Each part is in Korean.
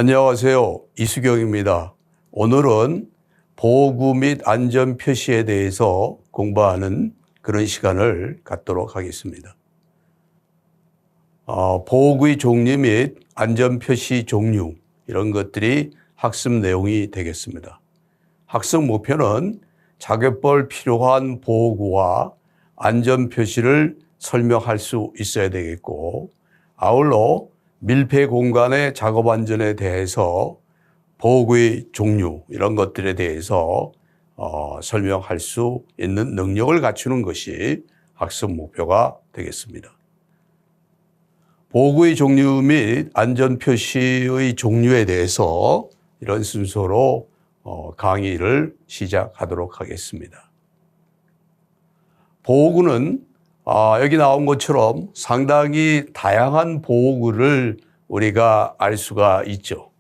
안녕하세요. 이수경입니다. 오늘은 보호구 및 안전 표시에 대해서 공부하는 그런 시간을 갖도록 하겠습니다. 보호구의 종류 및 안전 표시 종류 이런 것들이 학습 내용이 되겠습니다. 학습 목표는 자격벌 필요한 보호구와 안전 표시를 설명할 수 있어야 되겠고, 아울러 밀폐 공간의 작업 안전에 대해서 보호구의 종류 이런 것들에 대해서 설명할 수 있는 능력을 갖추는 것이 학습 목표가 되겠습니다. 보호구의 종류 및 안전 표시의 종류에 대해서 이런 순서로 강의를 시작하도록 하겠습니다. 보호구는 여기 나온 것처럼 상당히 다양한 보호구를 우리가 알 수가 있죠.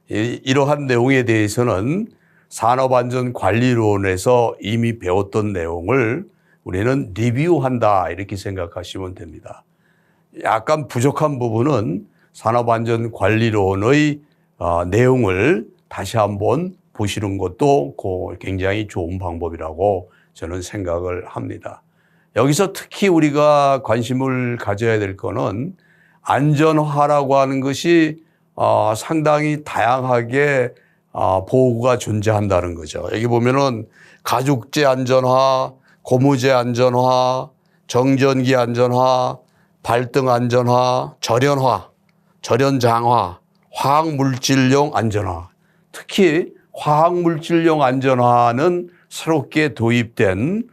이러한 내용에 대해서는 산업안전관리론에서 이미 배웠던 내용을 우리는 리뷰한다 이렇게 생각하시면 됩니다. 약간 부족한 부분은 산업안전관리론의 내용을 다시 한번 보시는 것도 굉장히 좋은 방법이라고 저는 생각을 합니다. 여기서 특히 우리가 관심을 가져야 될 거는 안전화라고 하는 것이 상당히 다양하게 보호구가 존재한다는 거죠. 여기 보면은 가죽재 안전화, 고무재 안전화, 정전기 안전화, 발등 안전화, 절연화, 절연장화, 화학물질용 안전화. 특히 화학물질용 안전화는 새롭게 도입된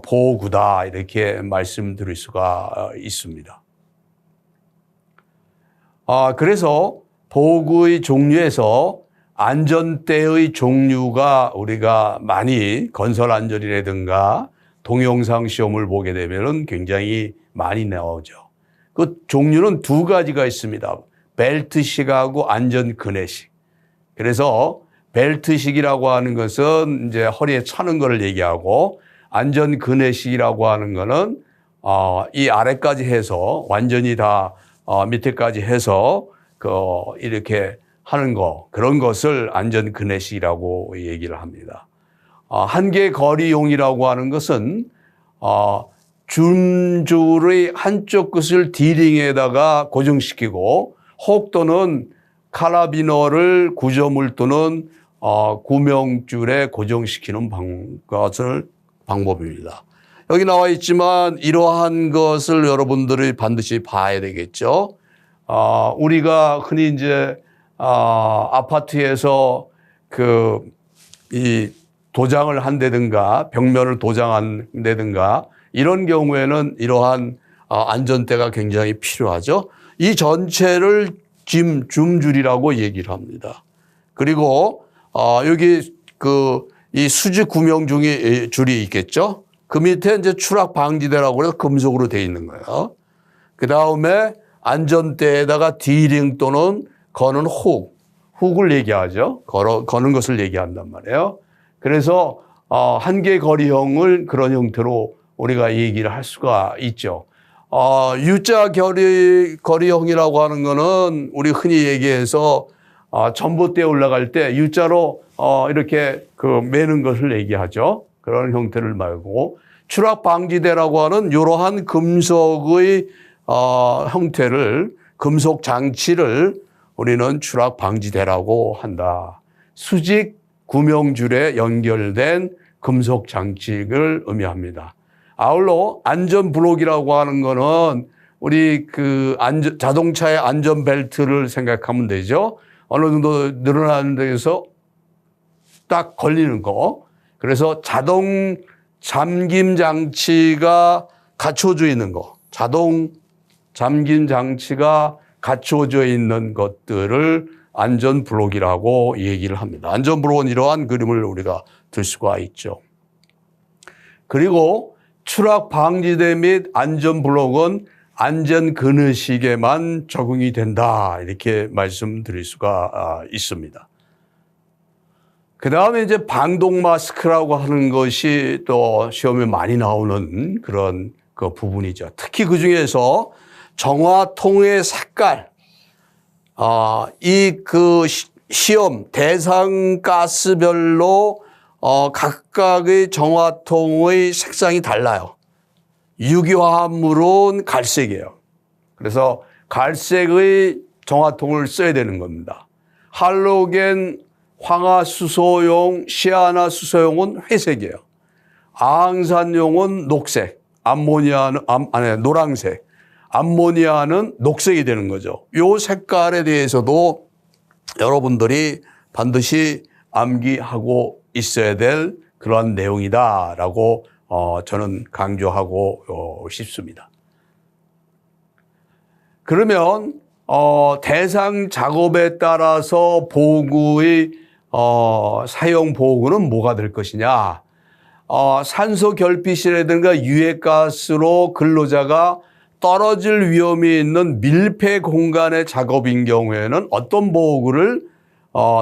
보호구다 이렇게 말씀드릴 수가 있습니다. 그래서 보호구의 종류에서 안전대의 종류가 우리가 많이 건설안전이라든가 동영상 시험을 보게 되면 굉장히 많이 나오죠. 그 종류는 두 가지가 있습니다. 벨트식하고 안전그네식. 그래서 벨트식이라고 하는 것은 이제 허리에 차는 것을 얘기하고, 안전그네식이라고 하는 거는 이 아래까지 해서 완전히 다 밑에까지 해서 이렇게 하는 거, 그런 것을 안전그네식이라고 얘기를 합니다. 한계거리용이라고 하는 것은 줌줄의 한쪽 끝을 디링에다가 고정시키고, 혹 또는 카라비너를 구조물 또는 구명줄에 고정시키는 방법입니다. 여기 나와 있지만 이러한 것을 여러분들이 반드시 봐야 되겠죠. 우리가 흔히 이제 아파트에서 이 도장을 한다든가 벽면을 도장한다든가 이런 경우에는 이러한 안전대가 굉장히 필요하죠. 이 전체를 줌줄이라고 얘기를 합니다. 그리고 여기 이 수직 구명줄이 있겠죠. 그 밑에 이제 추락 방지대라고 해서 금속으로 되어 있는 거예요. 그 다음에 안전대에다가 디링 또는 거는 훅을 얘기하죠. 거는 것을 얘기한단 말이에요. 그래서 한계거리형을 그런 형태로 우리가 얘기를 할 수가 있죠. U자 거리형이라고 하는 거는 우리 흔히 얘기해서 전봇대에 올라갈 때 U자로 이렇게 매는 것을 얘기하죠. 그런 형태를 말고, 추락 방지대라고 하는 이러한 금속의 형태를, 금속 장치를 우리는 추락 방지대라고 한다. 수직 구명줄에 연결된 금속 장치를 의미합니다. 아울러 안전 블록이라고 하는 거는 우리 자동차의 안전 벨트를 생각하면 되죠. 어느 정도 늘어나는 데에서 딱 걸리는 거. 그래서 자동 잠김 장치가 갖춰져 있는 거. 자동 잠김 장치가 갖춰져 있는 것들을 안전 블록이라고 얘기를 합니다. 안전 블록은 이러한 그림을 우리가 들 수가 있죠. 그리고 추락 방지대 및 안전 블록은 안전 그네식에만 적용이 된다 이렇게 말씀드릴 수가 있습니다. 그 다음에 이제 방독 마스크라고 하는 것이 또 시험에 많이 나오는 그런 부분이죠. 특히 그 중에서 정화통의 색깔, 이 시험 대상 가스별로 각각의 정화통의 색상이 달라요. 유기화합물은 갈색이에요. 그래서 갈색의 정화통을 써야 되는 겁니다. 할로겐 황화수소용, 시아나수소용은 회색이에요. 아항산용은 녹색, 노란색, 암모니아는 녹색이 되는 거죠. 이 색깔에 대해서도 여러분들이 반드시 암기하고 있어야 될 그러한 내용이다라고 저는 강조하고 싶습니다. 그러면 대상 작업에 따라서 보호구의 사용 보호구는 뭐가 될 것이냐? 산소 결핍이라든가 유해가스로 근로자가 떨어질 위험이 있는 밀폐 공간의 작업인 경우에는 어떤 보호구를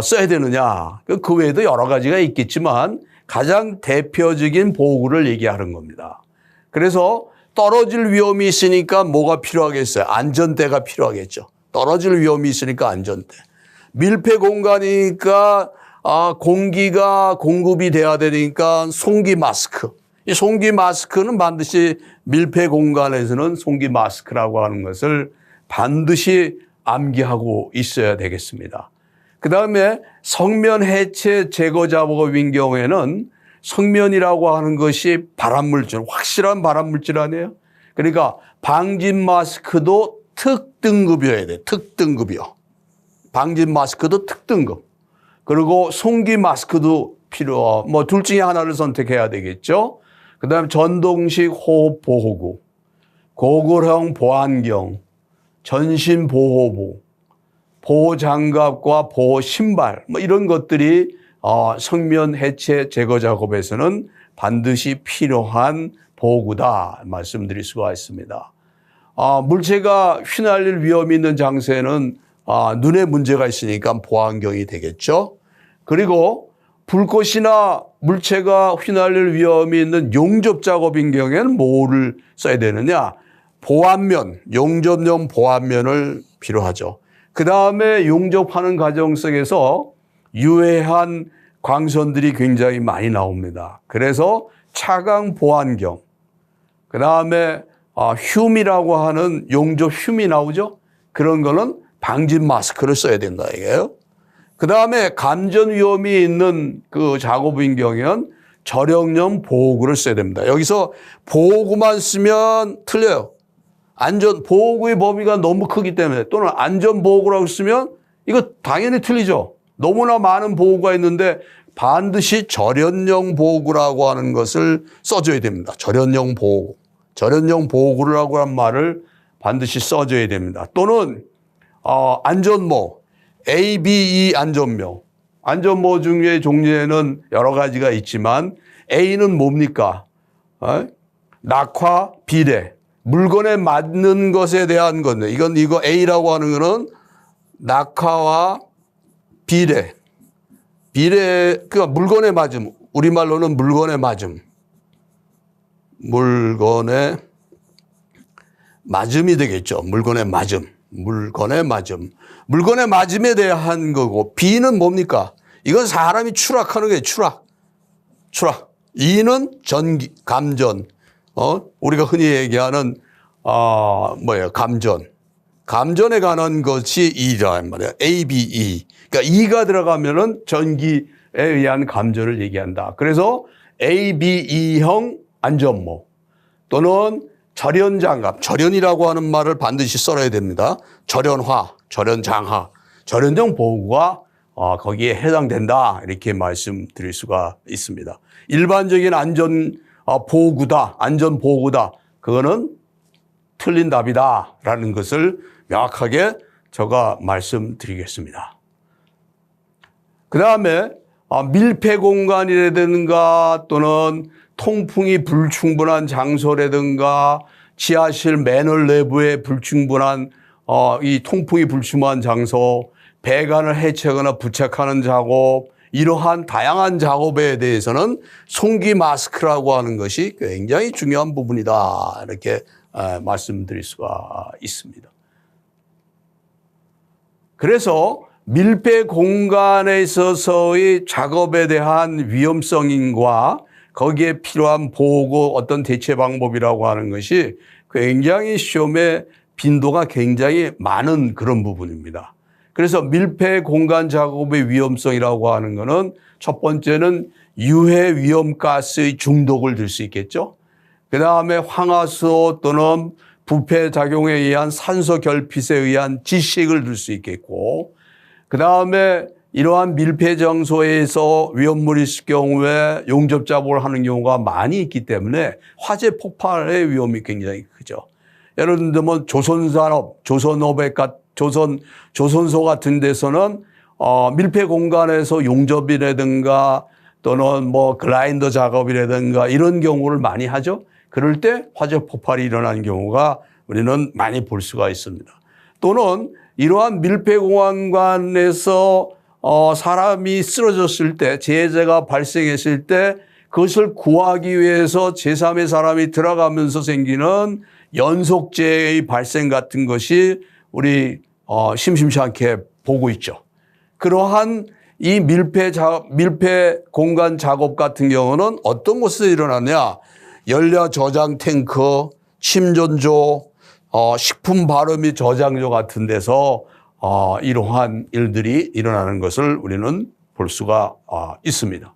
써야 되느냐? 그 외에도 여러 가지가 있겠지만 가장 대표적인 보호구를 얘기하는 겁니다. 그래서 떨어질 위험이 있으니까 뭐가 필요하겠어요? 안전대가 필요하겠죠. 떨어질 위험이 있으니까 안전대. 밀폐 공간이니까 공기가 공급이 돼야 되니까 송기 마스크. 이 송기 마스크는 반드시 밀폐 공간에서는 송기 마스크라고 하는 것을 반드시 암기하고 있어야 되겠습니다. 그다음에 성면 해체 제거 작업인 경우에는 성면이라고 하는 것이 발암물질, 확실한 발암물질 아니에요? 그러니까 방진 마스크도 특등급이어야 돼. 특등급이요. 방진 마스크도 특등급. 그리고 송기 마스크도 둘 중에 하나를 선택해야 되겠죠. 그다음에 전동식 호흡 보호구, 고글형 보안경, 전신 보호부, 보호 장갑과 보호 신발 이런 것들이 성면 해체 제거 작업에서는 반드시 필요한 보호구다 말씀드릴 수가 있습니다. 물체가 휘날릴 위험이 있는 장소에는 눈에 문제가 있으니까 보안경이 되겠죠. 그리고 불꽃이나 물체가 휘날릴 위험이 있는 용접 작업인 경우에는 뭐를 써야 되느냐? 보안면, 용접용 보안면을 필요하죠. 그 다음에 용접하는 과정 속에서 유해한 광선들이 굉장히 많이 나옵니다. 그래서 차광 보안경, 그 다음에 흉이라고 하는 용접 흉이 나오죠. 그런 거는 방진 마스크를 써야 된다 이게요. 그 다음에 감전 위험이 있는 그 작업인 경우에는 절연형 보호구를 써야 됩니다. 여기서 보호구만 쓰면 틀려요. 보호구의 범위가 너무 크기 때문에 또는 안전보호구라고 쓰면 이거 당연히 틀리죠. 너무나 많은 보호구가 있는데 반드시 절연형 보호구라고 하는 것을 써줘야 됩니다. 절연형 보호구. 절연형 보호구라고 하는 말을 반드시 써줘야 됩니다. 또는 안전모, ABE 안전모. 안전모 중에 종류에는 여러 가지가 있지만 A는 뭡니까? 낙화, 비례. 물건에 맞는 것에 대한 건데 이거 A라고 하는 거는 낙하와 비례. 그러니까 물건에 맞음. 우리말로는 물건에 맞음. 물건에 맞음이 되겠죠. 물건에 맞음. 물건에 맞음. 물건에 맞음에 대한 거고 B는 뭡니까? 이건 사람이 추락하는 거예요. 추락. E는 전기, 감전. 우리가 흔히 얘기하는 감전. 감전에 관한 것이 E란 말이야. ABE. 그러니까 E가 들어가면은 전기에 의한 감전을 얘기한다. 그래서 ABE형 안전모 또는 절연장갑. 절연이라고 하는 말을 반드시 써야 됩니다. 절연화, 절연장하, 절연형 보호구가 거기에 해당된다. 이렇게 말씀드릴 수가 있습니다. 일반적인 보호구다, 안전보호구다. 그거는 틀린 답이다. 라는 것을 명확하게 제가 말씀드리겠습니다. 그 다음에 밀폐 공간이라든가 또는 통풍이 불충분한 장소라든가 지하실 맨홀 내부에 불충분한 이 통풍이 불충분한 장소, 배관을 해체하거나 부착하는 작업, 이러한 다양한 작업에 대해서는 송기 마스크라고 하는 것이 굉장히 중요한 부분이다. 이렇게 말씀드릴 수가 있습니다. 그래서 밀폐 공간에 있어서의 작업에 대한 위험성과 거기에 필요한 보고 어떤 대체 방법이라고 하는 것이 굉장히 시험의 빈도가 굉장히 많은 그런 부분입니다. 그래서 밀폐 공간 작업의 위험성이라고 하는 것은 첫 번째는 유해 위험가스의 중독을 들 수 있겠죠. 그 다음에 황화수 또는 부패 작용에 의한 산소 결핍에 의한 질식을 들 수 있겠고, 그 다음에 이러한 밀폐 장소에서 위험물이 있을 경우에 용접 작업을 하는 경우가 많이 있기 때문에 화재 폭발의 위험이 굉장히 크죠. 예를 들면 조선산업, 조선소 같은 데서는 밀폐 공간에서 용접이라든가 또는 뭐 글라인더 작업이라든가 이런 경우를 많이 하죠. 그럴 때 화재 폭발이 일어나는 경우가 우리는 많이 볼 수가 있습니다. 또는 이러한 밀폐 공간에서 사람이 쓰러졌을 때, 재해가 발생했을 때 그것을 구하기 위해서 제3의 사람이 들어가면서 생기는 연속재해의 발생 같은 것이 우리 심심치 않게 보고 있죠. 그러한 이 밀폐 공간 작업 같은 경우는 어떤 곳에서 일어나냐? 연료 저장 탱크, 침전조, 식품 발효 및 저장조 같은 데서 이러한 일들이 일어나는 것을 우리는 볼 수가 있습니다.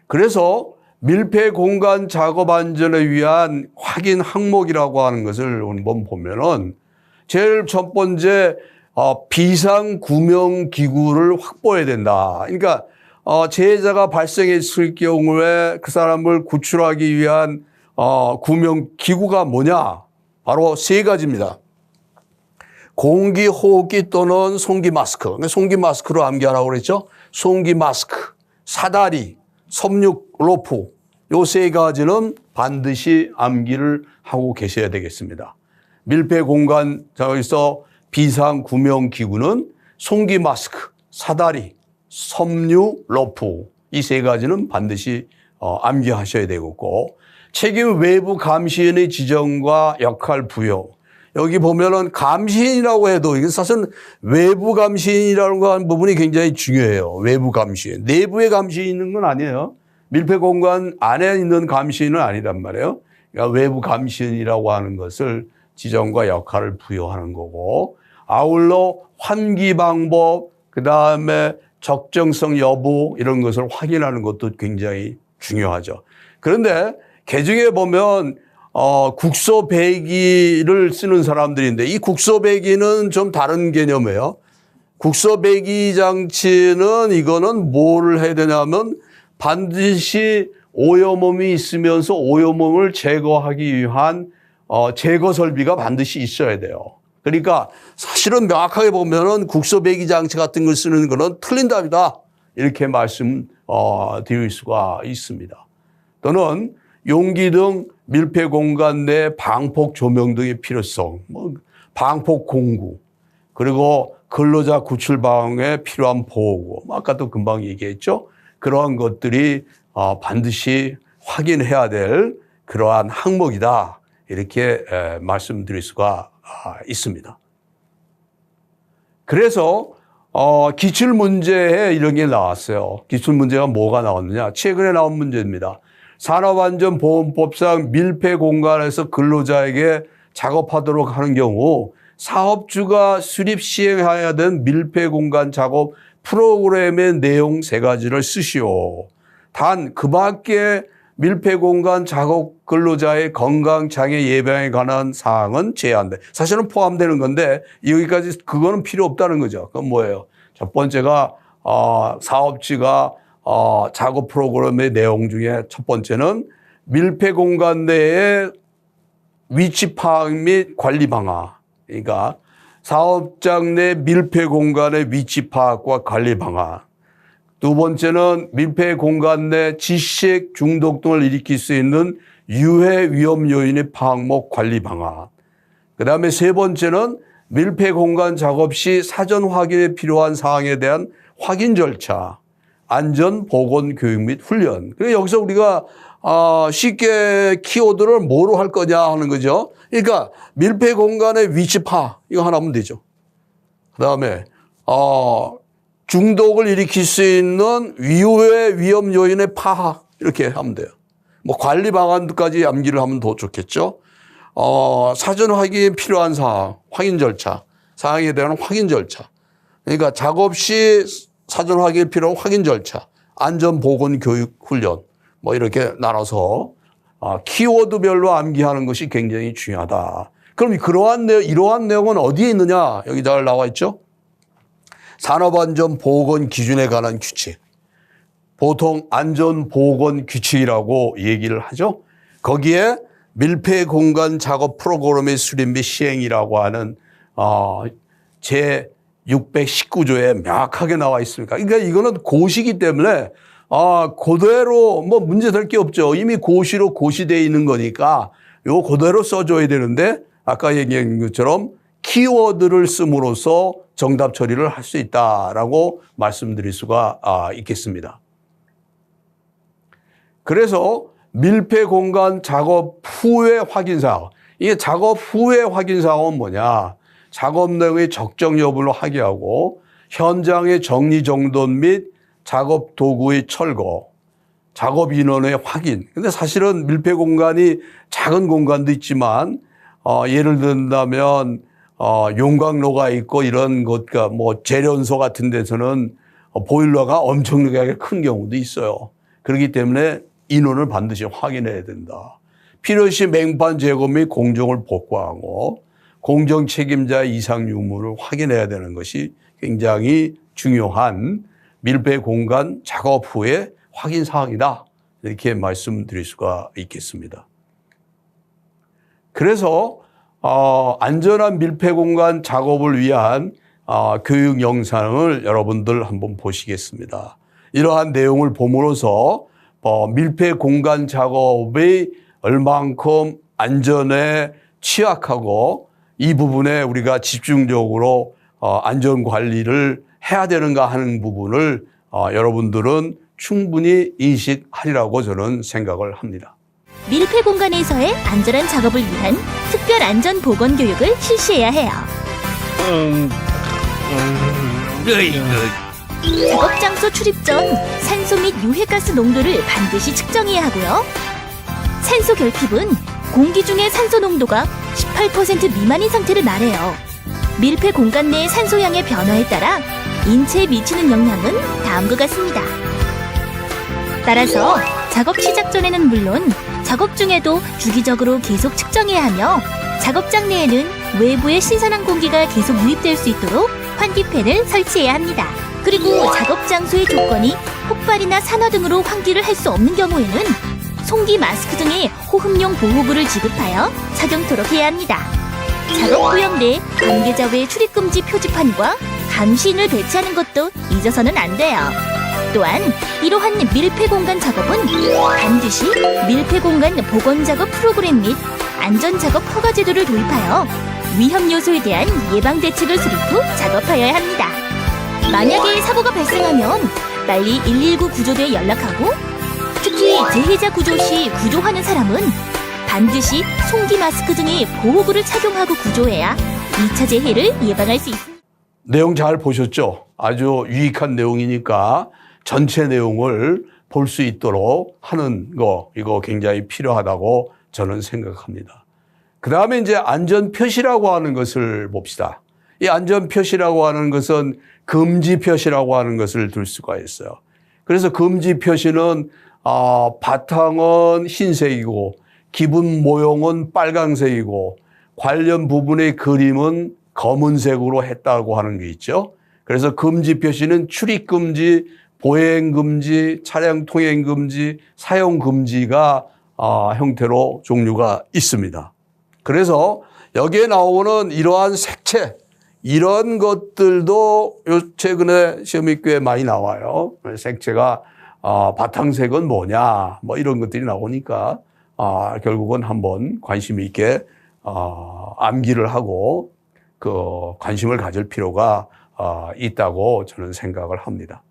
그래서 밀폐 공간 작업 안전을 위한 확인 항목이라고 하는 것을 한번 보면은 제일 첫 번째 비상 구명 기구를 확보해야 된다. 그러니까 재해자가 발생했을 경우에 그 사람을 구출하기 위한 구명 기구가 뭐냐? 바로 세 가지입니다. 공기 호흡기 또는 송기 마스크. 송기 마스크로 암기하라고 그랬죠? 송기 마스크, 사다리, 섬육 로프. 요 세 가지는 반드시 암기를 하고 계셔야 되겠습니다. 밀폐 공간에서 비상 구명 기구는 송기 마스크, 사다리, 섬유 로프. 이 세 가지는 반드시 암기하셔야 되겠고, 책임 외부 감시인의 지정과 역할 부여. 여기 보면은 감시인이라고 해도 이게 사실 외부 감시인이라는 하는 부분이 굉장히 중요해요. 외부 감시인. 내부에 감시인은 건 아니에요. 밀폐 공간 안에 있는 감시인은 아니란 말이에요. 그러니까 외부 감시인이라고 하는 것을 지정과 역할을 부여하는 거고, 아울러 환기 방법, 그 다음에 적정성 여부 이런 것을 확인하는 것도 굉장히 중요하죠. 그런데 개중에 보면 국소배기를 쓰는 사람들인데 이 국소배기는 좀 다른 개념이에요. 국소배기 장치는 이거는 뭐를 해야 되냐면 반드시 오염음이 있으면서 오염음을 제거하기 위한 제거 설비가 반드시 있어야 돼요. 그러니까 사실은 명확하게 보면은 국소배기 장치 같은 걸 쓰는 거는 틀린 답이다. 이렇게 말씀드릴 수가 있습니다. 또는 용기 등 밀폐 공간 내 방폭 조명 등의 필요성, 방폭 공구, 그리고 근로자 구출 방에 필요한 보호, 아까도 금방 얘기했죠. 그러한 것들이 반드시 확인해야 될 그러한 항목이다. 이렇게 말씀드릴 수가 있습니다. 그래서 기출 문제에 이런 게 나왔어요. 기출 문제가 뭐가 나왔느냐? 최근에 나온 문제입니다. 산업안전보험법상 밀폐 공간에서 근로자에게 작업하도록 하는 경우 사업주가 수립 시행해야 되는 밀폐 공간 작업 프로그램의 내용 세 가지를 쓰시오. 단 그 밖에 밀폐 공간 작업 근로자의 건강 장애 예방에 관한 사항은 제한돼. 사실은 포함되는 건데 여기까지 그거는 필요 없다는 거죠. 그건 뭐예요? 첫 번째가 사업주가 작업 프로그램의 내용 중에 첫 번째는 밀폐 공간 내의 위치 파악 및 관리 방안. 그러니까 사업장 내 밀폐 공간의 위치 파악과 관리 방안. 두 번째는 밀폐 공간 내 질식, 중독 등을 일으킬 수 있는 유해 위험 요인의 파악 및 관리 방안. 그다음에 세 번째는 밀폐 공간 작업 시 사전 확인에 필요한 사항에 대한 확인 절차, 안전 보건 교육 및 훈련. 그래서 여기서 우리가 쉽게 키워드를 뭐로 할 거냐 하는 거죠. 그러니까 밀폐 공간의 위치 파악 이거 하나 하면 되죠. 그다음에 중독을 일으킬 수 있는 위후의 위험 요인의 파악 이렇게 하면 돼요. 뭐 관리 방안까지 암기를 하면 더 좋겠죠. 사전 확인이 필요한 사항, 확인 절차, 사항에 대한 확인 절차. 그러니까 작업 시 사전 확인이 필요한 확인 절차, 안전 보건 교육 훈련 뭐 이렇게 나눠서 키워드별로 암기하는 것이 굉장히 중요하다. 그럼 이러한 내용은 어디에 있느냐? 여기 잘 나와 있죠. 산업안전보건 기준에 관한 규칙. 보통 안전보건 규칙이라고 얘기를 하죠. 거기에 밀폐공간 작업 프로그램의 수립 및 시행이라고 하는 제 619조에 명확하게 나와 있습니다. 그러니까 이거는 고시기 때문에 그대로 뭐 문제될 게 없죠. 이미 고시로 고시되어 있는 거니까 요 그대로 써줘야 되는데 아까 얘기한 것처럼 키워드를 씀으로써 정답 처리를 할 수 있다라고 말씀드릴 수가 있겠습니다. 그래서 밀폐 공간 작업 후의 확인 사항. 이게 작업 후의 확인 사항은 뭐냐? 작업 내용의 적정 여부를 확인하고 현장의 정리정돈 및 작업 도구의 철거, 작업 인원의 확인. 근데 사실은 밀폐 공간이 작은 공간도 있지만 예를 든다면 용광로가 있고 이런 것과 뭐 재련소 같은 데서는 보일러가 엄청나게 큰 경우도 있어요. 그렇기 때문에 인원을 반드시 확인해야 된다. 필요시 맹판 제거 및 공정을 복구하고 공정 책임자의 이상 유무를 확인해야 되는 것이 굉장히 중요한 밀폐 공간 작업 후의 확인 사항이다. 이렇게 말씀드릴 수가 있겠습니다. 그래서 안전한 밀폐 공간 작업을 위한 교육 영상을 여러분들 한번 보시겠습니다. 이러한 내용을 봄으로써 밀폐 공간 작업이 얼만큼 안전에 취약하고 이 부분에 우리가 집중적으로 안전 관리를 해야 되는가 하는 부분을 여러분들은 충분히 인식하리라고 저는 생각을 합니다. 밀폐 공간에서의 안전한 작업을 위한 특별 안전 보건 교육을 실시해야 해요. 작업 장소 출입 전 산소 및 유해가스 농도를 반드시 측정해야 하고요. 산소 결핍은 공기 중의 산소 농도가 18% 미만인 상태를 말해요. 밀폐 공간 내 산소량의 변화에 따라 인체에 미치는 영향은 다음과 같습니다. 따라서 작업 시작 전에는 물론 작업 중에도 주기적으로 계속 측정해야 하며 작업장 내에는 외부의 신선한 공기가 계속 유입될 수 있도록 환기팬을 설치해야 합니다. 그리고 작업 장소의 조건이 폭발이나 산화 등으로 환기를 할 수 없는 경우에는 송기 마스크 등의 호흡용 보호구를 지급하여 착용토록 해야 합니다. 작업 구역 내 관계자 외 출입금지 표지판과 감시인을 배치하는 것도 잊어서는 안 돼요. 또한 이러한 밀폐 공간 작업은 반드시 밀폐 공간 보건 작업 프로그램 및 안전 작업 허가 제도를 도입하여 위험 요소에 대한 예방 대책을 수립 후 작업하여야 합니다. 만약에 사고가 발생하면 빨리 119 구조대에 연락하고 특히 재해자 구조 시 구조하는 사람은 반드시 송기 마스크 등의 보호구를 착용하고 구조해야 2차 재해를 예방할 수 있습니다. 내용 잘 보셨죠? 아주 유익한 내용이니까 전체 내용을 볼 수 있도록 하는 거 이거 굉장히 필요하다고 저는 생각합니다. 그 다음에 이제 안전표시라고 하는 것을 봅시다. 이 안전표시라고 하는 것은 금지표시라고 하는 것을 들 수가 있어요. 그래서 금지표시는 바탕은 흰색이고 기본 모형은 빨강색이고 관련 부분의 그림은 검은색으로 했다고 하는 게 있죠. 그래서 금지표시는 출입금지, 보행금지, 차량 통행금지, 사용금지가 형태로 종류가 있습니다. 그래서 여기에 나오는 이러한 색채, 이런 것들도 최근에 시험이 꽤 많이 나와요. 색채가 바탕색은 뭐냐, 뭐 이런 것들이 나오니까 결국은 한번 관심 있게 암기를 하고 그 관심을 가질 필요가 있다고 저는 생각을 합니다.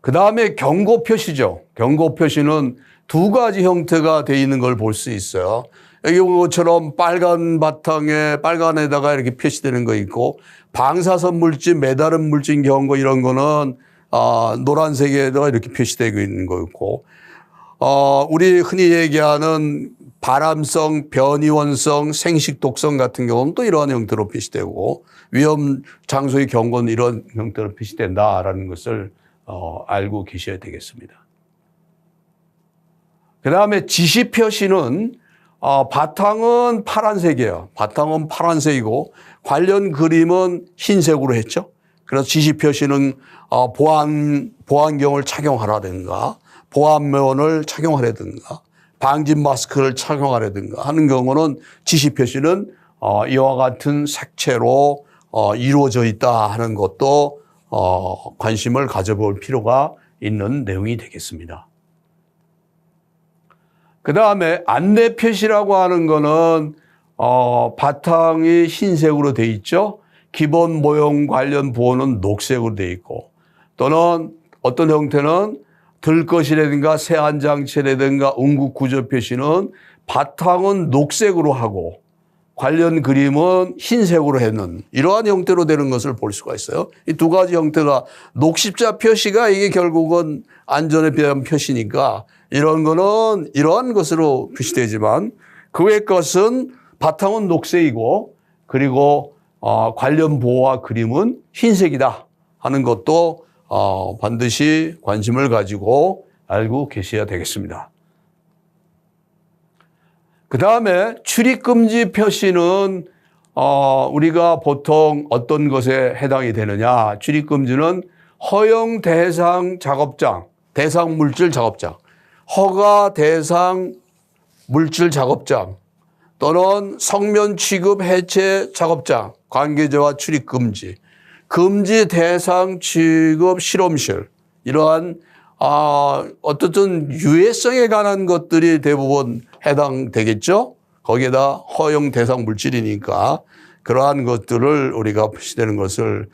그 다음에 경고 표시죠. 경고 표시는 두 가지 형태가 되어 있는 걸 볼 수 있어요. 여기 본 것처럼 빨간 바탕에 빨간에다가 이렇게 표시되는 거 있고 방사선 물질, 메다른 물질 경고 이런 거는 노란색에다가 이렇게 표시되고 있는 거 있고 우리 흔히 얘기하는 발암성, 변이원성, 생식독성 같은 경우는 또 이러한 형태로 표시되고 위험 장소의 경고는 이런 형태로 표시된다라는 것을 알고 계셔야 되겠습니다. 그 다음에 지시 표시는 바탕은 파란색이에요. 바탕은 파란색이고 관련 그림은 흰색으로 했죠. 그래서 지시 표시는 보안경을 착용하라든가 보안면을 착용하라든가 방진 마스크를 착용하라든가 하는 경우는 지시 표시는 이와 같은 색채로 이루어져 있다 하는 것도 관심을 가져볼 필요가 있는 내용이 되겠습니다. 그 다음에 안내 표시라고 하는 거는 바탕이 흰색으로 돼 있죠. 기본 모형 관련 보호는 녹색으로 돼 있고 또는 어떤 형태는 들것이라든가 세안장치라든가 응급구조 표시는 바탕은 녹색으로 하고 관련 그림은 흰색으로 했는 이러한 형태로 되는 것을 볼 수가 있어요. 이 두 가지 형태가 녹십자 표시가 이게 결국은 안전에 대한 표시니까 이런 거는 이러한 것으로 표시되지만 그 외 것은 바탕은 녹색이고 그리고 관련 보호와 그림은 흰색이다 하는 것도 반드시 관심을 가지고 알고 계셔야 되겠습니다. 그 다음에 출입금지 표시는 우리가 보통 어떤 것에 해당이 되느냐. 출입금지는 허용 대상 작업장, 대상 물질 작업장, 허가 대상 물질 작업장 또는 성면 취급 해체 작업장, 관계자와 출입금지, 금지 대상 취급 실험실 이러한 어떻든 유해성에 관한 것들이 대부분 해당되겠죠. 거기에다 허용 대상 물질이니까 그러한 것들을 우리가 표시되는 것을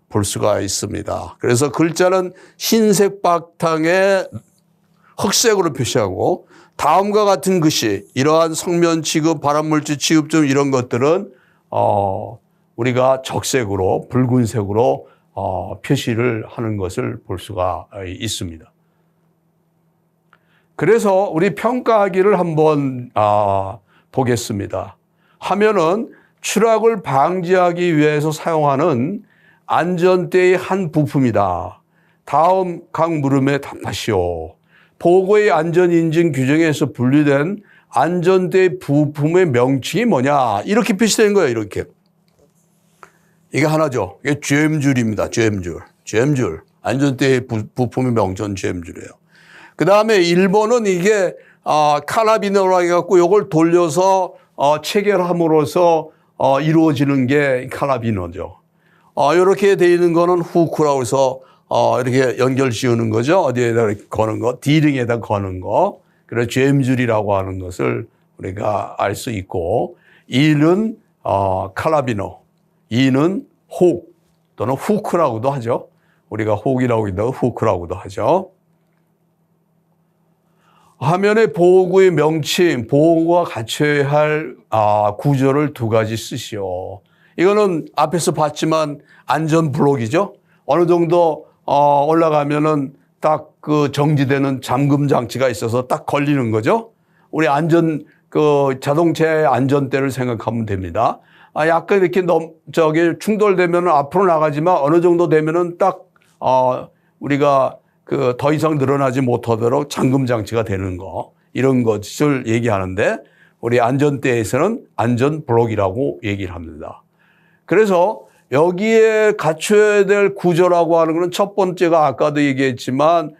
볼 수가 있습니다. 그래서 글자는 흰색 바탕에 흑색으로 표시하고 다음과 같은 글씨 이러한 성면 취급, 발암물질 취급점 이런 것들은 우리가 적색으로 붉은색으로 표시를 하는 것을 볼 수가 있습니다. 그래서 우리 평가하기를 한번 보겠습니다. 화면은 추락을 방지하기 위해서 사용하는 안전대의 한 부품이다. 다음 각 물음에 답하시오. 보고의 안전인증 규정에서 분류된 안전대 부품의 명칭이 뭐냐? 이렇게 표시되는 거예요. 이렇게. 이게 하나죠. 이게 쨘줄입니다. 쨘줄. 안전대 부품의 명칭은 쨘줄이에요. 그 다음에 1번은 이게 카라비너라고 해갖고 이걸 돌려서 체결함으로써 이루어지는 게 카라비너죠. 이렇게 되어 있는 거는 후크라고 해서 이렇게 연결 지우는 거죠. 어디에다 거는 거, D링에다 거는 거. 그래서 쨘줄이라고 하는 것을 우리가 알 수 있고 1은 카라비너, 2는 혹 또는 후크라고도 하죠. 우리가 혹이라고 있다고 후크라고도 하죠. 화면의 보호구의 명칭, 보호구가 갖춰야 할 구조를 두 가지 쓰시오. 이거는 앞에서 봤지만 안전 블록이죠. 어느 정도 올라가면은 딱 그 정지되는 잠금 장치가 있어서 딱 걸리는 거죠. 우리 자동차의 안전대를 생각하면 됩니다. 약간 이렇게 충돌되면은 앞으로 나가지만 어느 정도 되면은 딱 우리가 더 이상 늘어나지 못하도록 잠금 장치가 되는 거 이런 것을 얘기하는데 우리 안전대에서는 안전 블록이라고 얘기를 합니다. 그래서 여기에 갖춰야 될 구조라고 하는 것은 첫 번째가 아까도 얘기했지만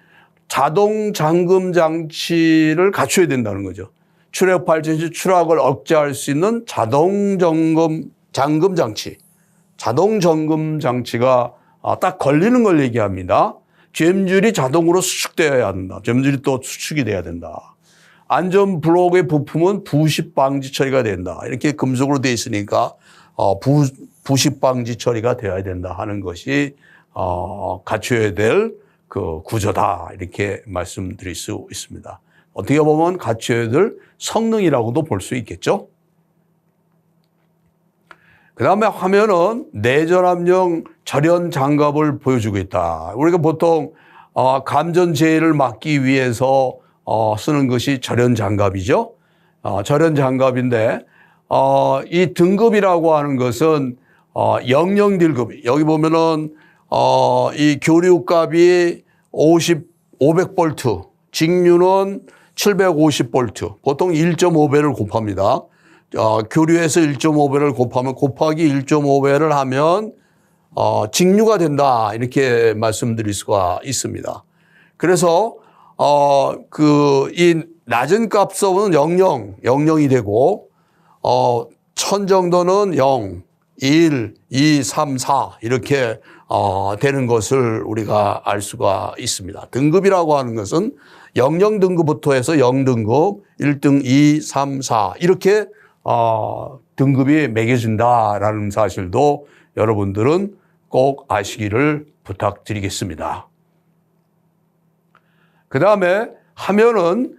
자동 잠금 장치를 갖춰야 된다는 거죠. 추락 발생 시 추락을 억제할 수 있는 자동 잠금 장치. 자동 잠금 장치가 딱 걸리는 걸 얘기합니다. 쨘줄이 자동으로 수축되어야 한다. 쨘줄이 또 수축이 돼야 된다. 안전 블록의 부품은 부식 방지 처리가 된다. 이렇게 금속으로 되어 있으니까 부식 방지 처리가 되어야 된다 하는 것이 갖춰야 될 그 구조다. 이렇게 말씀드릴 수 있습니다. 어떻게 보면 갖춰야 될 성능이라고도 볼 수 있겠죠. 그 다음에 화면은 내전함용 절연 장갑을 보여주고 있다. 우리가 보통 감전재해를 막기 위해서 쓰는 것이 절연 장갑이죠. 절연 장갑인데 이 등급이라고 하는 것은 00 등급. 여기 보면은 이 교류값이 500볼트, 직류는 750볼트. 보통 1.5배를 곱합니다. 교류에서 1.5배를 곱하면 곱하기 1.5배를 하면 직류가 된다 이렇게 말씀드릴 수가 있습니다. 그래서 이 낮은 값은 00이 되고 1000 정도는 0, 1, 2, 3, 4 이렇게 되는 것을 우리가 알 수가 있습니다. 등급이라고 하는 것은 00 등급부터 해서 0등급, 1등, 2, 3, 4 이렇게 등급이 매겨진다라는 사실도 여러분들은 꼭 아시기를 부탁드리겠습니다. 그 다음에 화면은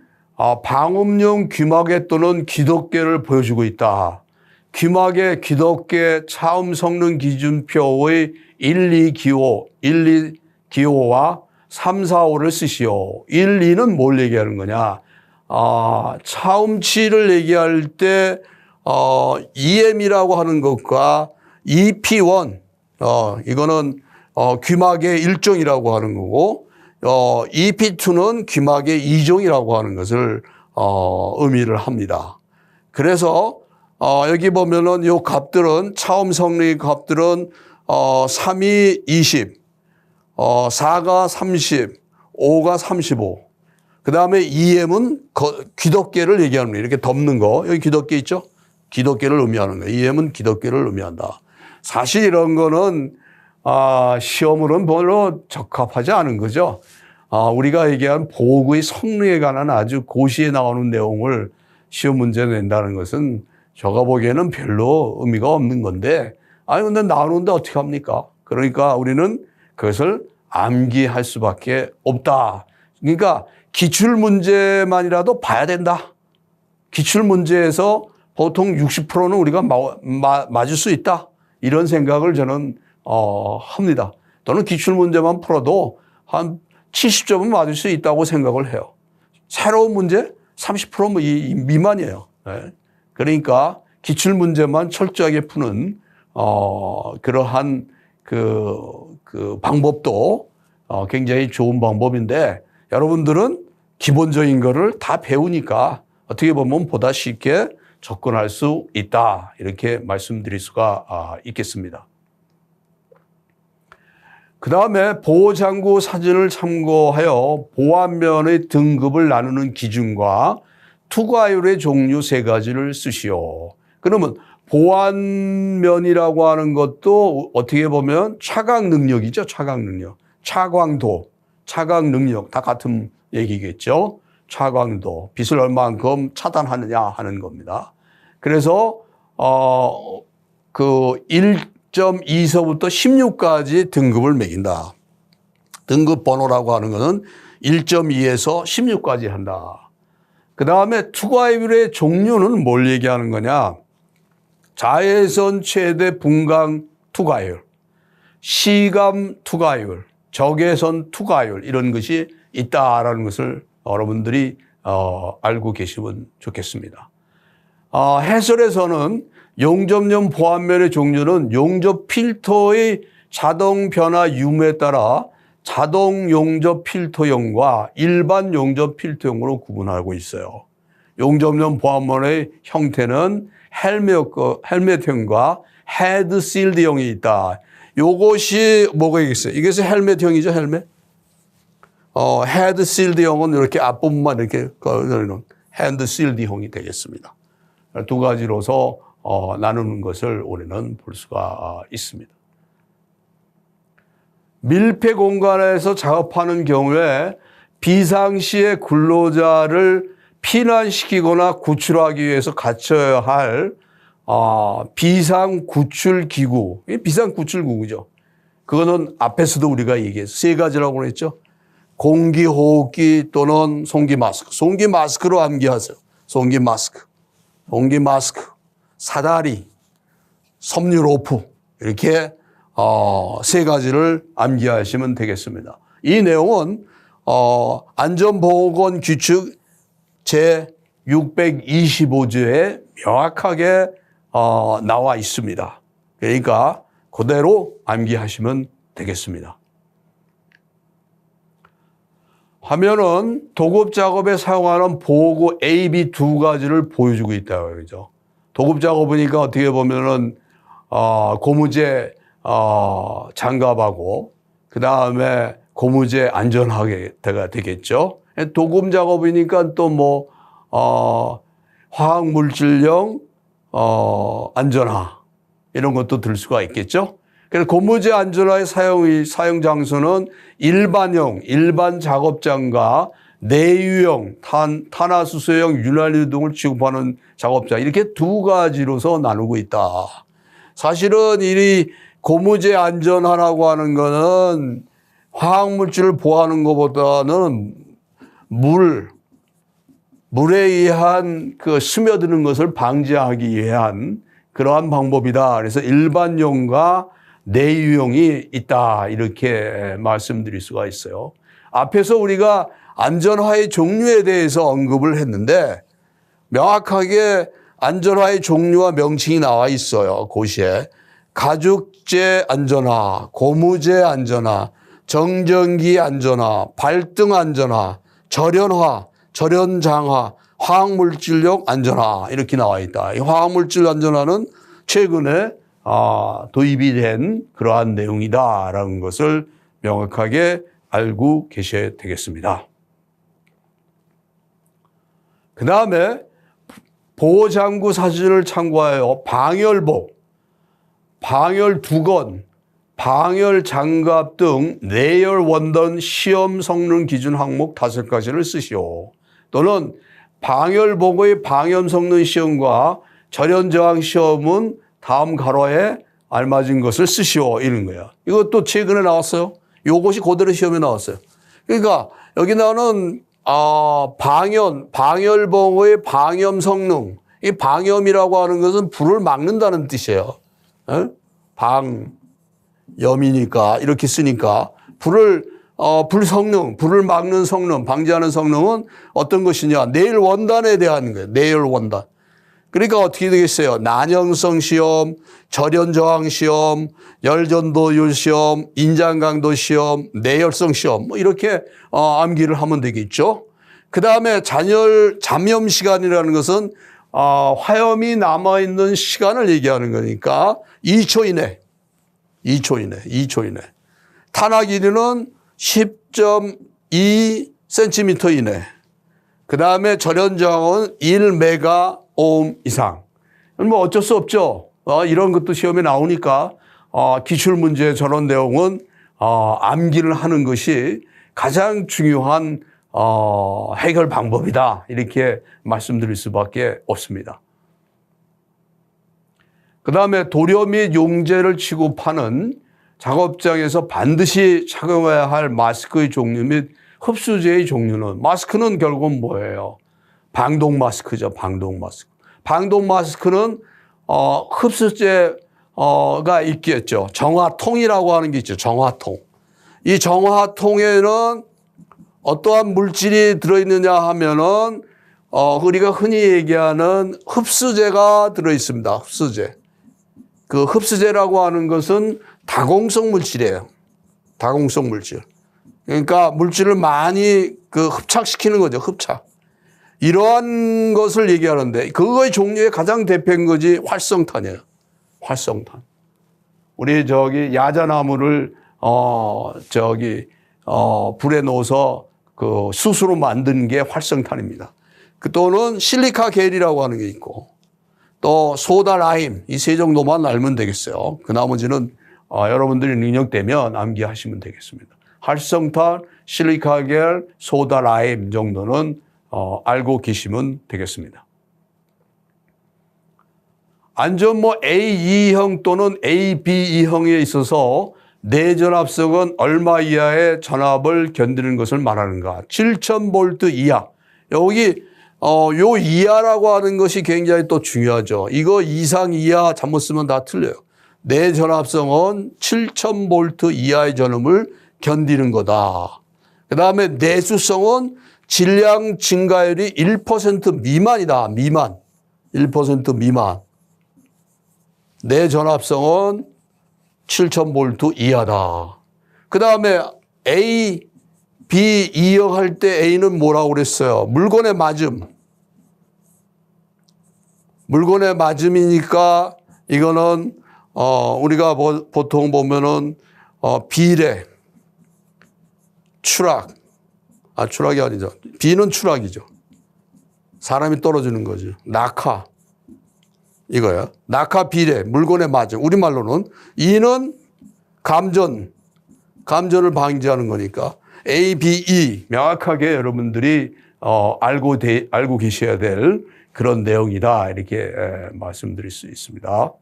방음용 귀마개 또는 기독개를 보여주고 있다. 귀마개, 기독개 차음 성능 기준표의 1, 2기호와 3, 4, 5를 쓰시오. 1, 2는 뭘 얘기하는 거냐? 차음치를 얘기할 때 EM이라고 하는 것과 EP1 이거는 귀마개 1종이라고 하는 거고 EP2는 귀마개 2종이라고 하는 것을 의미를 합니다. 그래서 여기 보면은 요 값들은 차음 성능의 값들은 3이 20, 4가 30, 5가 35. 그 다음에 EM은 기독개를 얘기하는 거예요. 이렇게 덮는 거. 여기 기독개 있죠? 기독개를 의미하는 거예요. EM은 기독개를 의미한다. 사실 이런 거는 시험으로는 별로 적합하지 않은 거죠. 우리가 얘기한 보호구의 성능에 관한 아주 고시에 나오는 내용을 시험 문제 낸다는 것은 제가 보기에는 별로 의미가 없는 건데 근데 나오는데 어떻게 합니까? 그러니까 우리는 그것을 암기할 수밖에 없다. 그러니까 기출문제만이라도 봐야 된다. 기출문제에서 보통 60%는 우리가 맞을 수 있다. 이런 생각을 저는 합니다. 또는 기출문제만 풀어도 한 70점은 맞을 수 있다고 생각을 해요. 새로운 문제 30% 미만이에요. 네. 그러니까 기출문제만 철저하게 푸는 그러한 그 방법도 굉장히 좋은 방법인데 여러분들은 기본적인 거를 다 배우니까 어떻게 보면 보다 쉽게 접근할 수 있다. 이렇게 말씀드릴 수가 있겠습니다. 그 다음에 보호장구 사진을 참고하여 보안면의 등급을 나누는 기준과 투과율의 종류 3가지를 쓰시오. 그러면 보안면이라고 하는 것도 어떻게 보면 차광 능력이죠. 차광 능력. 차광도, 차광 능력 다 같은 얘기겠죠. 차광도, 빛을 얼마만큼 차단하느냐 하는 겁니다. 그래서 그 1.2서부터 16까지 등급을 매긴다. 등급 번호라고 하는 것은 1.2에서 16까지 한다. 그 다음에 투과율의 종류는 뭘 얘기하는 거냐? 자외선 최대 분광 투과율, 시감 투과율, 적외선 투과율 이런 것이 있다라는 것을 여러분들이 알고 계시면 좋겠습니다. 해설에서는 용접용 보안면의 종류는 용접 필터의 자동 변화 유무에 따라 자동 용접 필터용과 일반 용접 필터용으로 구분하고 있어요. 용접용 보안면의 형태는 헬멧형과 헤드 실드형이 있다. 요것이 뭐가 있겠어요? 이것이 헬멧형이죠, 헬멧. 헤드 실드형은 이렇게 앞부분만 이렇게 걸어놓은 헤드 실드형이 되겠습니다. 두 가지로서 나누는 것을 우리는 볼 수가 있습니다. 밀폐 공간에서 작업하는 경우에 비상시에 근로자를 피난시키거나 구출하기 위해서 갖춰야 할 비상구출기구, 비상구출기구죠. 그거는 앞에서도 우리가 얘기했어요. 3가지라고 그랬죠. 공기호흡기 또는 송기 마스크. 송기 마스크로 암기하세요. 송기 마스크. 송기 마스크. 사다리. 섬유로프. 이렇게 세 가지를 암기하시면 되겠습니다. 이 내용은 안전보건 규칙 제 625조에 명확하게 나와 있습니다. 그러니까 그대로 암기하시면 되겠습니다. 화면은 도급 작업에 사용하는 보호구 A, B 두 가지를 보여주고 있다고 그러죠. 도급 작업이니까 어떻게 보면은 고무재 장갑하고 그 다음에 고무재 안전하게 되겠죠. 도금 작업이니까 또 뭐 화학물질용 안전화 이런 것도 들 수가 있겠죠. 그래서 고무재 안전화의 사용 장소는 일반 작업장과 내유형 탄화수소형 윤활유 등을 취급하는 작업장 이렇게 두 가지로서 나누고 있다. 사실은 이 고무재 안전화라고 하는 거는 화학물질을 보호하는 것보다는 물에 의한 그 스며드는 것을 방지하기 위한 그러한 방법이다. 그래서 일반용과 내유용이 있다. 이렇게 말씀드릴 수가 있어요. 앞에서 우리가 안전화의 종류에 대해서 언급을 했는데 명확하게 안전화의 종류와 명칭이 나와 있어요. 고시에. 가죽재 안전화, 고무재 안전화, 정전기 안전화, 발등 안전화, 절연화, 절연장화, 화학물질용 안전화 이렇게 나와 있다. 이 화학물질 안전화는 최근에 도입이 된 그러한 내용이다라는 것을 명확하게 알고 계셔야 되겠습니다. 그 다음에 보호장구 사진을 참고하여 방열복, 방열두건, 방열장갑 등 내열 원단 시험 성능 기준 항목 5가지를 쓰시오. 또는 방열복의 방염 성능 시험과 절연저항 시험은 다음 가로에 알맞은 것을 쓰시오. 이런 거야. 이것도 최근에 나왔어요. 이것이 그대로 시험에 나왔어요. 그러니까 여기 나오는 방열복의 방염 성능. 이 방염이라고 하는 것은 불을 막는다는 뜻이에요. 방염이니까 이렇게 쓰니까 불 성능, 불을 막는 성능, 방지하는 성능은 어떤 것이냐? 내열 원단에 대한 거예요. 내열 원단. 그러니까 어떻게 되겠어요? 난형성 시험, 절연저항 시험, 열전도율 시험, 인장강도 시험, 내열성 시험 뭐 이렇게 암기를 하면 되겠죠. 그 다음에 잠염 시간이라는 것은 화염이 남아있는 시간을 얘기하는 거니까 2초 이내. 탄화 길이는 10.2cm 이내. 그 다음에 절연저항은 1메가오hm 이상. 뭐 어쩔 수 없죠. 이런 것도 시험에 나오니까 기출문제 저런 내용은 암기를 하는 것이 가장 중요한 해결 방법이다. 이렇게 말씀드릴 수밖에 없습니다. 그 다음에 도료 및 용제를 취급하는 작업장에서 반드시 착용해야 할 마스크의 종류 및 흡수제의 종류는 마스크는 결국은 뭐예요? 방독 마스크죠. 방독 마스크. 방독 마스크는 흡수제가 있겠죠. 정화통이라고 하는 게 있죠. 정화통. 이 정화통에는 어떠한 물질이 들어있느냐 하면은 우리가 흔히 얘기하는 흡수제가 들어있습니다. 흡수제. 그 흡수제라고 하는 것은 다공성 물질이에요. 다공성 물질. 그러니까 물질을 많이 흡착시키는 거죠. 흡착. 이러한 것을 얘기하는데 그거의 종류의 가장 대표인 것이 활성탄이에요. 활성탄. 우리 야자나무를 불에 넣어서 그 수수로 만든 게 활성탄입니다. 또는 실리카 겔이라고 하는 게 있고 또 소다 라임 이 세 정도만 알면 되겠어요. 그 나머지는 여러분들이 능력되면 암기하시면 되겠습니다. 활성탄, 실리카 겔, 소다 라임 정도는 알고 계시면 되겠습니다. 안전모 A2형 또는 A, B2형에 있어서 내전압성은 얼마 이하의 전압을 견디는 것을 말하는가? 7000V 이하. 여기 요 이하라고 하는 것이 굉장히 또 중요하죠. 이거 이상 이하 잘못 쓰면 다 틀려요. 내전압성은 7000V 이하의 전압을 견디는 거다. 그다음에 내수성은 질량 증가율이 1% 미만이다. 미만. 1% 미만. 내전압성은 7000V 이하다. 그다음에 A, B, E역 할 때 A는 뭐라고 그랬어요? 물건의 맞음. 물건의 맞음이니까 이거는 우리가 보통 보면은 비례, 추락. 추락이 아니죠. B는 추락이죠. 사람이 떨어지는 거죠. 낙하. 이거야. 낙하 비례, 물건에 맞아. 우리말로는. E는 감전을 방지하는 거니까. A, B, E. 명확하게 여러분들이 알고 계셔야 될 그런 내용이다. 이렇게 말씀드릴 수 있습니다.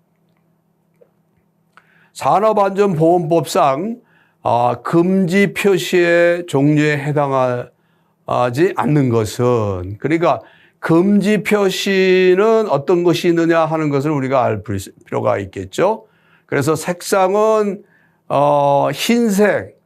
산업안전보건법상 금지 표시의 종류에 해당하지 않는 것은, 그러니까 금지 표시는 어떤 것이 있느냐 하는 것을 우리가 알 필요가 있겠죠. 그래서 색상은 흰색,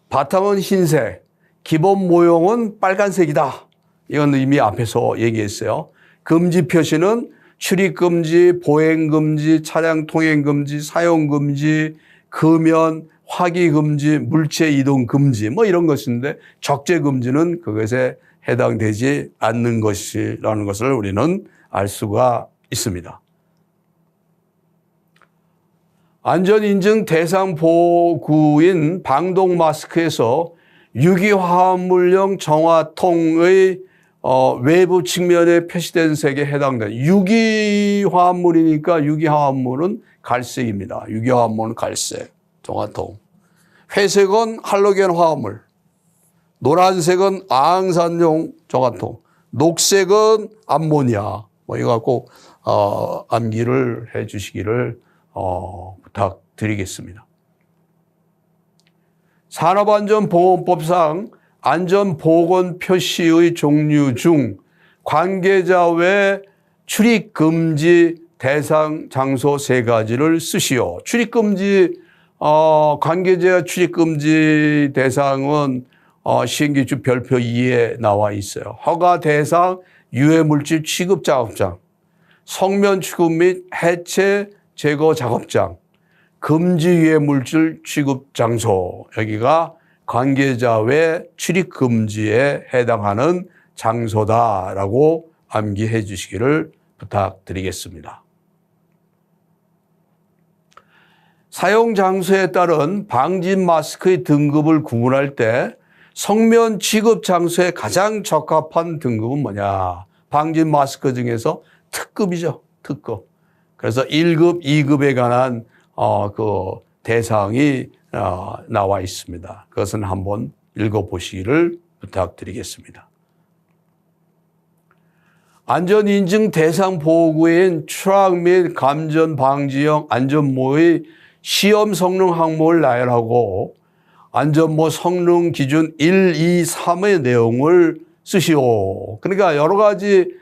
바탕은 흰색, 기본 모형은 빨간색이다. 이건 이미 앞에서 얘기했어요. 금지 표시는 출입금지, 보행금지, 차량 통행금지, 사용금지, 금연, 화기금지, 물체 이동금지 뭐 이런 것인데, 적재금지는 그것에 해당되지 않는 것이라는 것을 우리는 알 수가 있습니다. 안전인증 대상 보구인 방독 마스크에서 유기화합물용 정화통의 외부 측면에 표시된 색에 해당되는, 유기화합물이니까 유기화합물은 갈색입니다. 유기화합물은 갈색, 정화통. 회색은 할로겐 화합물. 노란색은 아항산용 정화통, 녹색은 암모니아. 뭐 이거 갖고 암기를 해 주시기를 부탁드리겠습니다. 산업안전보건법상 안전보건 표시의 종류 중 관계자 외 출입금지 대상 장소 3가지를 쓰시오. 출입금지, 관계자 출입금지 대상은 시행규칙 별표 2에 나와 있어요. 허가 대상 유해물질 취급 작업장, 성면 취급 및 해체 제거 작업장, 금지 유해물질 취급 장소, 여기가 관계자 외 출입 금지에 해당하는 장소다라고 암기해 주시기를 부탁드리겠습니다. 사용 장소에 따른 방진 마스크의 등급을 구분할 때 성면 취급 장소에 가장 적합한 등급은 뭐냐? 방진 마스크 중에서 특급이죠. 특급. 그래서 1급, 2급에 관한 그 대상이 나와 있습니다. 그것은 한번 읽어보시기를 부탁드리겠습니다. 안전인증 대상 보호구인 추락 및 감전 방지형 안전모의 시험 성능 항목을 나열하고 안전모 성능 기준 1, 2, 3의 내용을 쓰시오. 그러니까 여러 가지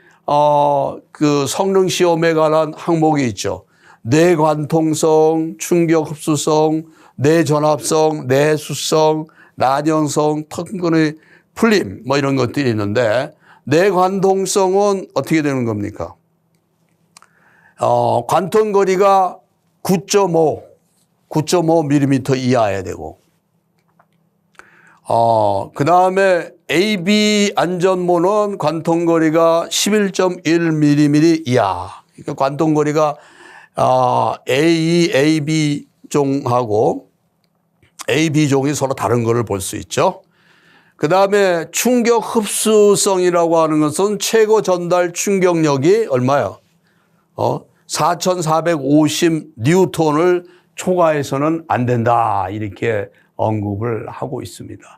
그 성능 시험에 관한 항목이 있죠. 내관통성, 충격 흡수성, 내전압성, 내수성, 난연성, 턱근의 풀림 뭐 이런 것들이 있는데, 내관통성은 어떻게 되는 겁니까? 관통거리가 9.5mm 이하여야 되고, 그 다음에 AB 안전모는 관통거리가 11.1mm 이하. 그러니까 관통거리가 A, AB 종하고 AB 종이 서로 다른 것을 볼 수 있죠. 그 다음에 충격 흡수성이라고 하는 것은 최고 전달 충격력이 얼마요? 4,450 뉴턴을 초과해서는 안 된다. 이렇게 언급을 하고 있습니다.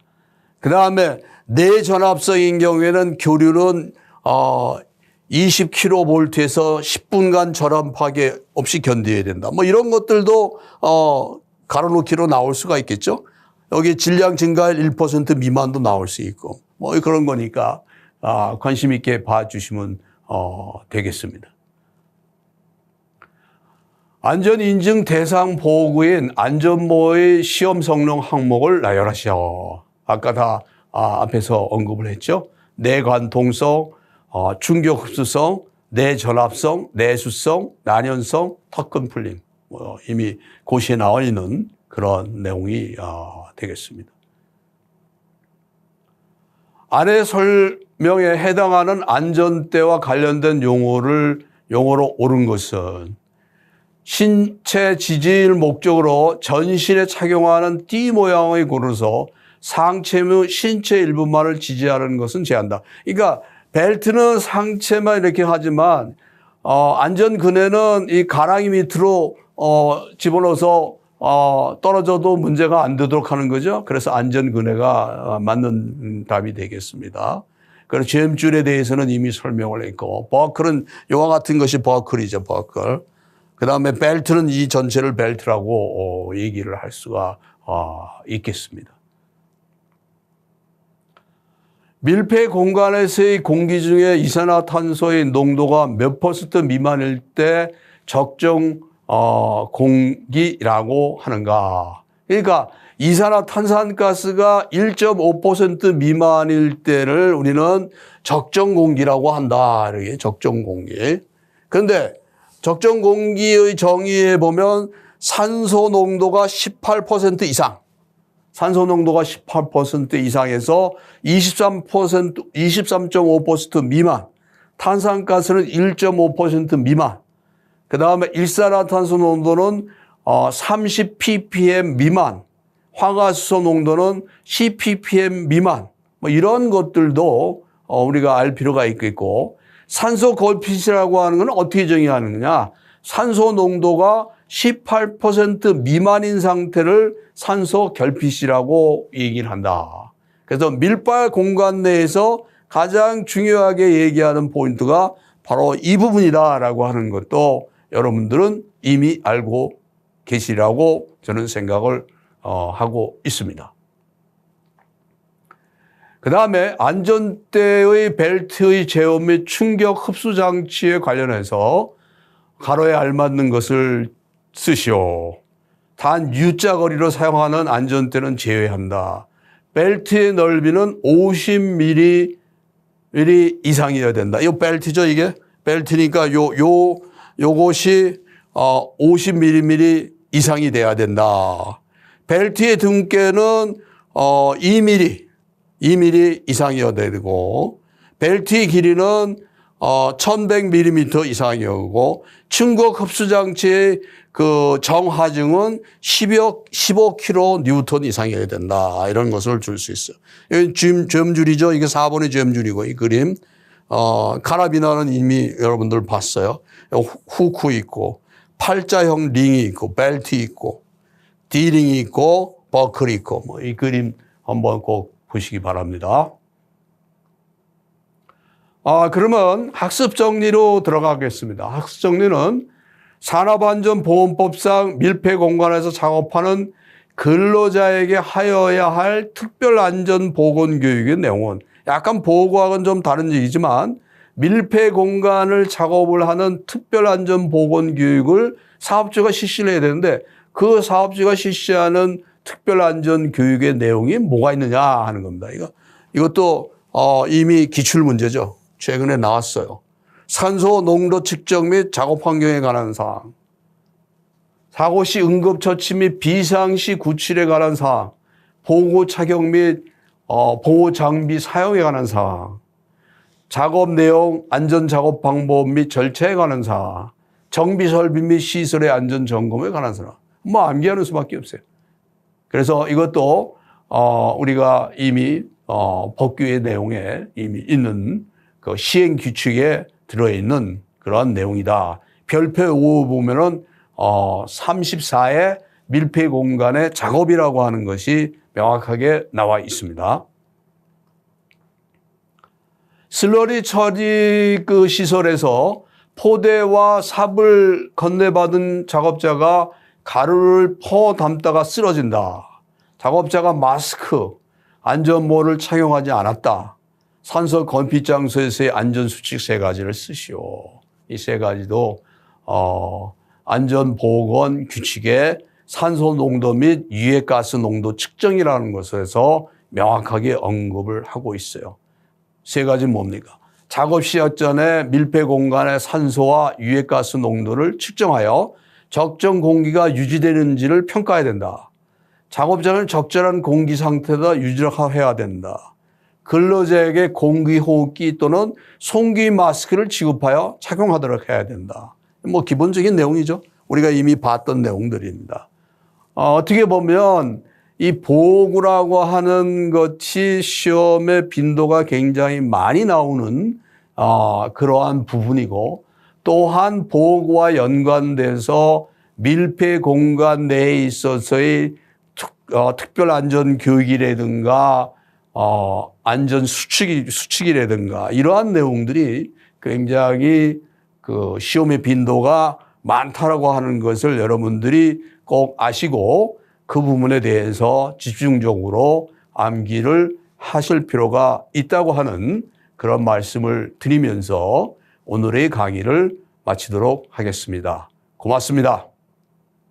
그 다음에 내전압성인 경우에는 교류는 20kV에서 10분간 전압 파괴 없이 견뎌야 된다. 뭐 이런 것들도 가로놓기로 나올 수가 있겠죠. 여기 질량 증가율 1% 미만도 나올 수 있고 뭐 그런 거니까 관심 있게 봐주시면 되겠습니다. 안전인증 대상 보호구인 안전모의 시험 성능 항목을 나열하시오. 아까 다 앞에서 언급을 했죠. 내관통성, 충격 흡수성, 내전압성, 내수성, 난연성, 턱근 풀림. 이미 고시에 나와 있는 그런 내용이 되겠습니다. 아래 설명에 해당하는 안전대와 관련된 용어로 옳은 것은 신체 지질 목적으로 전신에 착용하는 띠 모양의 고르서 상체 및 신체 일부만을 지지하는 것은 제한다. 그러니까 벨트는 상체만 이렇게 하지만 안전그네는 이 가랑이 밑으로 집어넣어서 떨어져도 문제가 안 되도록 하는 거죠. 그래서 안전그네가 맞는 답이 되겠습니다. 그리고 잼줄에 대해서는 이미 설명을 했고 버클은 이와 같은 것이 버클이죠. 버클. 그다음에 벨트는 이 전체를 벨트라고 얘기를 할 수가 있겠습니다. 밀폐 공간에서의 공기 중에 이산화탄소의 농도가 몇 퍼센트 미만일 때 적정 공기라고 하는가. 그러니까 이산화탄산가스가 1.5% 미만일 때를 우리는 적정 공기라고 한다. 이렇게 적정 공기. 그런데 적정 공기의 정의에 보면 산소 농도가 18% 이상, 산소 농도가 18% 이상에서 23.5% 미만, 탄산가스는 1.5% 미만, 그 다음에 일산화탄소 농도는 30 ppm 미만, 황화수소 농도는 10 ppm 미만, 뭐 이런 것들도 우리가 알 필요가 있겠고, 산소 결핍이라고 하는 건 어떻게 정의하느냐? 산소 농도가 18% 미만인 상태를 산소 결핍이라고 얘기를 한다. 그래서 밀폐 공간 내에서 가장 중요하게 얘기하는 포인트가 바로 이 부분이다라고 하는 것도 여러분들은 이미 알고 계시라고 저는 생각을 하고 있습니다. 그 다음에 안전대의 벨트의 제어 및 충격 흡수 장치에 관련해서 가로에 알맞는 것을 쓰시오. 단 U자 거리로 사용하는 안전대는 제외한다. 벨트의 넓이는 50mm 이상이어야 된다. 이거 벨트죠, 이게? 벨트니까 요것이 50mm 이상이 돼야 된다. 벨트의 등께는 2mm 이상이어야 되고, 벨트의 길이는 1100mm 이상이고, 충격 흡수 장치의 그 정하중은 15kN 이상이어야 된다. 이런 것을 줄 수 있어요. 이건 점줄이죠. 이게 4번의 점줄이고, 이 그림. 카라비나는 이미 여러분들 봤어요. 후크 있고, 팔자형 링이 있고, 벨트 있고, D링이 있고, 버클이 있고, 뭐 이 그림 한번 꼭 보시기 바랍니다. 그러면 학습 정리로 들어가겠습니다. 학습 정리는 산업안전보건법상 밀폐 공간에서 작업하는 근로자에게 하여야 할 특별안전보건교육의 내용은 약간 보호과학은 좀 다른 얘기지만 밀폐 공간을 작업을 하는 특별안전보건교육을 사업주가 실시를 해야 되는데 그 사업주가 실시하는 특별안전교육의 내용이 뭐가 있느냐 하는 겁니다. 이것도 이미 기출문제죠. 최근에 나왔어요. 산소 농도 측정 및 작업 환경에 관한 사항, 사고 시 응급처치 및 비상시 구출에 관한 사항, 보고 착용 및 보호 장비 사용에 관한 사항, 작업 내용, 안전 작업 방법 및 절차에 관한 사항, 정비 설비 및 시설의 안전 점검에 관한 사항. 뭐 암기하는 수밖에 없어요. 그래서 이것도 우리가 이미 법규의 내용에 이미 있는 그 시행 규칙에 들어있는 그런 내용이다. 별표 5 보면은 34의 밀폐 공간의 작업이라고 하는 것이 명확하게 나와 있습니다. 슬러리 처리 그 시설에서 포대와 삽을 건네받은 작업자가 가루를 퍼 담다가 쓰러진다. 작업자가 마스크, 안전모를 착용하지 않았다. 산소 건피 장소에서의 안전수칙 3가지를 쓰시오. 이 3가지도 안전보건 규칙에 산소 농도 및 유해가스 농도 측정이라는 것에서 명확하게 언급을 하고 있어요. 3가지 뭡니까? 작업 시작 전에 밀폐 공간의 산소와 유해가스 농도를 측정하여 적정 공기가 유지되는지를 평가해야 된다. 작업자는 적절한 공기 상태다 유지해야 된다. 근로자에게 공기호흡기 또는 송기 마스크를 지급하여 착용하도록 해야 된다. 뭐 기본적인 내용이죠. 우리가 이미 봤던 내용들입니다. 어떻게 보면 이 보호구라고 하는 것이 시험의 빈도가 굉장히 많이 나오는 그러한 부분이고, 또한 보호구와 연관돼서 밀폐 공간 내에 있어서의 특별 안전 교육이라든가 안전 수칙이라든가 이러한 내용들이 굉장히 그 시험의 빈도가 많다라고 하는 것을 여러분들이 꼭 아시고 그 부분에 대해서 집중적으로 암기를 하실 필요가 있다고 하는 그런 말씀을 드리면서 오늘의 강의를 마치도록 하겠습니다. 고맙습니다.